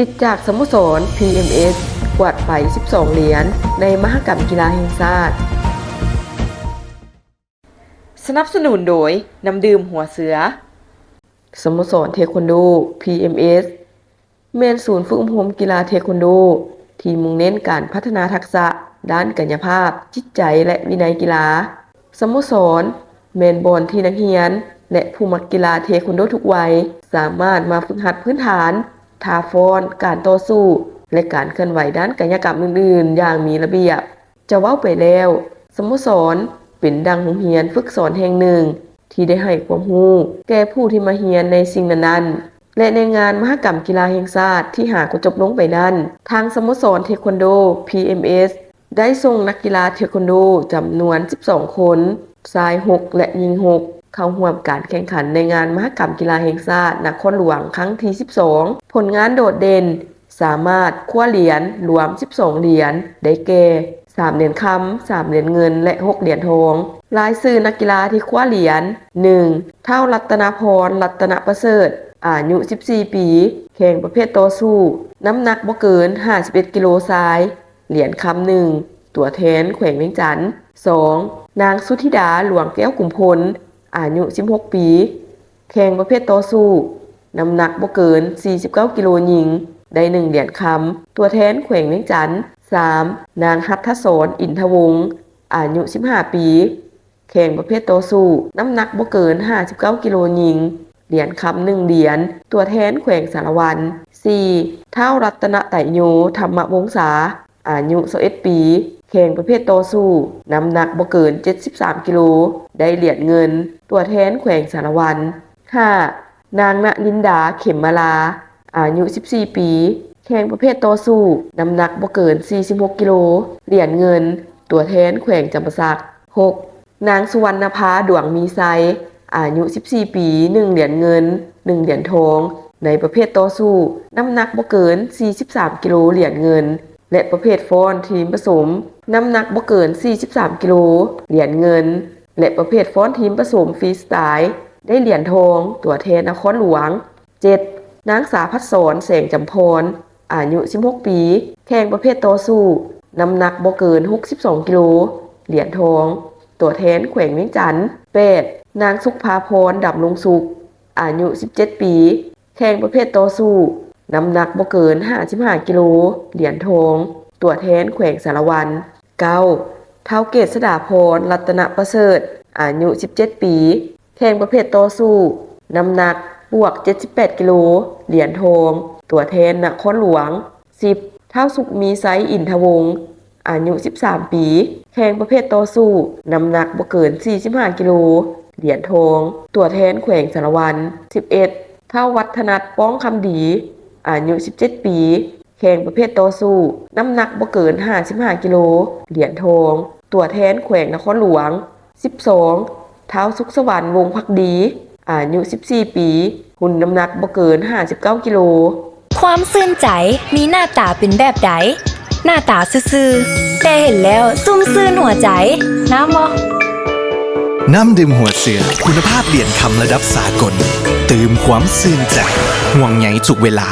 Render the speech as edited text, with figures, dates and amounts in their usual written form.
สิทธิ์จากสโมสร PMS กวาดไป 12 เหรียญในมหกรรมกีฬาแห่งชาติสนับสนุนโดยน้ำดื่มหัวเสือสโมสรเทควันโด PMS แม่นศูนย์ฝึกอบรมกีฬาเทควันโดที่มุ่งเน้นการพัฒนาทักษะด้านกายภาพจิตใจและวินัยกีฬาสโมสรแม่นบอลที่นักเรียนและผู้มักกีฬาเทควันโดทุกวัยสามารถมาฝึกหัดพื้นฐานท่าฟ้อนการต่อสู้และการเคลื่อนไหวด้านกายกรรมอื่นๆอย่างมีระเบียบจะเว้าไปแล้วสโมสรเป็นดังโรงเรียนฝึกสอนแห่งหนึ่งที่ได้ให้ความรู้แก่ผู้ที่มาเรียนในสิ่งนั้นๆและในงานมหกรรมกีฬาแห่งชาติที่หากจบลงไปนั้นทางสโมสรเทควันโด PMS ได้ส่งนักกีฬาเทควันโดจำนวน 12 คนชาย 6 และหญิง 6 เข้าร่วมการแข่งขันในงานมหกรรมกีฬาแห่งชาตินครหลวงครั้งที่ 12 ผลงานโดดเด่นสามารถคว้าเหรียญรวม 12 เหรียญได้แก่3 เหรียญคำ3 เหรียญเงินและ 6 เหรียญทองรายชื่อนักกีฬาที่คว้าเหรียญ 1. เท่ารัตนพร รัตนประเสริฐอายุ 14 ปี แข่งประเภทต่อสู้น้ำหนักบ่เกิน 51 กิโลทรายเหรียญคำ1ตัวแทนแขวงเวียงจันทน์ 2. นางสุธิดาหลวงแก้วกุมพลอายุ 16 ปี แข่งประเภทต่อสู้น้ำหนักบ่เกิน 49 กิโลหญิงได้1 เหรียญคำตัวแทนแขวงเวียงจันทน์ 3. นางหัตถศรอินทวงศ์อายุ 15 ปี แข่งประเภทต่อสู้น้ำหนักบ่เกิน 59 กิโลหญิงเหรียญคำ1 เหรียญตัวแทนแขวงสารวัน 4. เท้ารัตนไตโยธรรมวงศาอายุ 21 ปีแข่งประเภทต่อสู้น้ำหนักบ่เกิน 73 กิโลได้เหรียญเงินตัวแทนแขวงสารวัน 5. นางณลินดาเข็มมาลาอายุ 14 ปีแข่งประเภทต่อสู้น้ำหนักบ่เกิน 46 กิโลเหรียญเงินตัวแทนแขวงจำปาสัก 6. นางสุวรรณภาดวงมีไซอายุ 14 ปี 1 เหรียญเงิน 1 เหรียญทองในประเภทต่อสู้น้ำหนักบ่เกิน 43 กิโลเหรียญเงินและประเภทฟ้อนทีมผสมน้ำหนักบ่เกิน 43 กิโลเหรียญเงินและประเภทฟ้อนทีมผสมฟรีสไตล์ได้เหรียญทองตัวแทนนครหลวง 7. นางสาพัดสอนแสงจำพรอายุ 16 ปีแข่งประเภทต่อสู้น้ำหนักบ่เกิน 62 กิโลเหรียญทองตัวแทนแขวงเวียงจันทน์ 8. นางสุขภาพรดำลงสุขอายุ 17 ปีแข่งประเภทต่อสู้น้ำหนักบ่เกิน 55 กิโลเหรียญทองตัวแทนแขวงสารวัน 9. เท้าเกษดาพรรัตนประเสริฐอายุ 17 ปีแข่งประเภทต่อสู้น้ำหนักบวก 78 กิโลเหรียญทองตัวแทนนครหลวง 10. เท้าสุขมีไซอินทวงศ์อายุ 13 ปีแข่งประเภทต่อสู้น้ำหนักบ่เกิน 45 กิโลเหรียญทองตัวแทนแขวงสารวัน 11. เท้าวัฒนัทป้องคำดีอายุ 17 ปีแข่งประเภทต่อสู้น้ำหนักบ่เกิน 55 กิโลเหรียญทองตัวแทนแขวงนครหลวง 12. เท้าสุขสวรรค์วงศ์ภักดีอายุ 14 ปีหุ่นน้ำหนักบ่เกิน 59 กิโลความซื่นใจมีหน้าตาเป็นแบบใดหน้าตาซื่อๆแต่เห็นแล้วซุ่มซื่นหัวใจน้ำบ่น้ำดื่มหัวเสือคุณภาพเหรียญคำระดับสากลตื่มความซื่นใจห่วงใยทุกเวลา